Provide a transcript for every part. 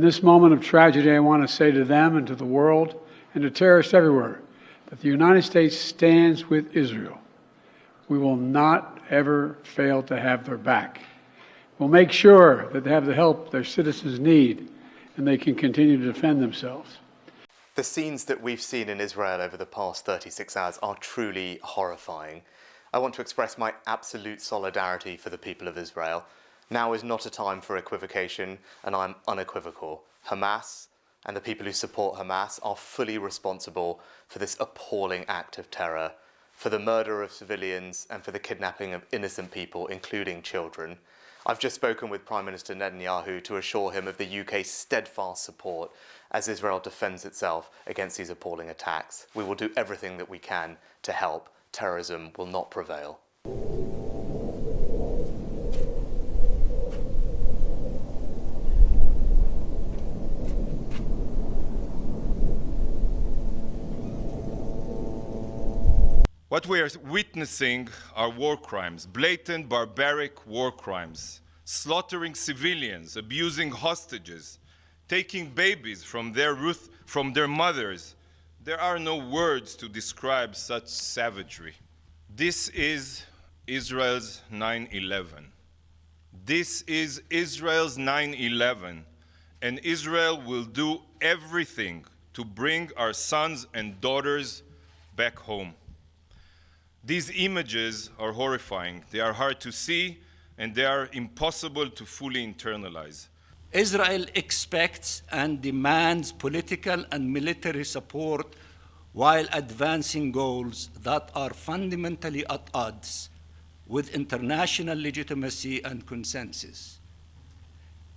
this moment of tragedy, I want to say to them and to the world and to terrorists everywhere that the United States stands with Israel. We will not ever fail to have their back. We'll make sure that they have the help their citizens need and they can continue to defend themselves. The scenes that we've seen in Israel over the past 36 hours are truly horrifying. I want to express my absolute solidarity for the people of Israel. Now is not a time for equivocation, and I'm unequivocal. Hamas and the people who support Hamas are fully responsible for this appalling act of terror, for the murder of civilians and for the kidnapping of innocent people, including children. I've just spoken with Prime Minister Netanyahu to assure him of the UK's steadfast support as Israel defends itself against these appalling attacks. We will do everything that we can to help. Terrorism will not prevail. What we are witnessing are war crimes, blatant, barbaric war crimes, slaughtering civilians, abusing hostages, taking babies from their mothers. There are no words to describe such savagery. This is Israel's 9/11. This is Israel's 9/11, and Israel will do everything to bring our sons and daughters back home. These images are horrifying. They are hard to see, and they are impossible to fully internalize. Israel expects and demands political and military support while advancing goals that are fundamentally at odds with international legitimacy and consensus.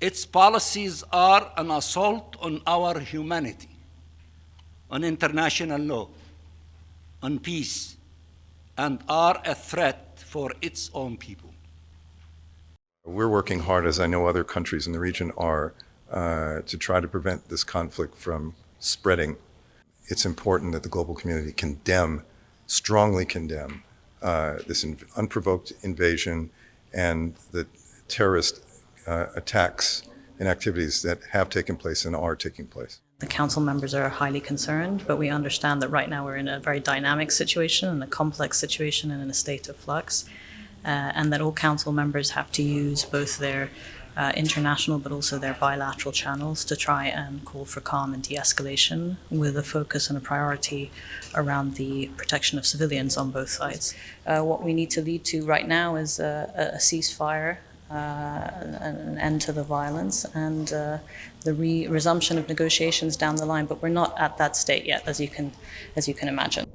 Its policies are an assault on our humanity, on international law, on peace, and are a threat for its own people. We're working hard, as I know other countries in the region are, to try to prevent this conflict from spreading. It's important that the global community strongly condemn this unprovoked invasion and the terrorist attacks and activities that have taken place and are taking place. The council members are highly concerned, but we understand that right now we're in a very dynamic situation and a complex situation and in a state of flux, and that all council members have to use both their international but also their bilateral channels to try and call for calm and de-escalation with a focus and a priority around the protection of civilians on both sides. What we need to lead to right now is a ceasefire, an end to the violence, and the resumption of negotiations down the line, but we're not at that state yet, as you can imagine.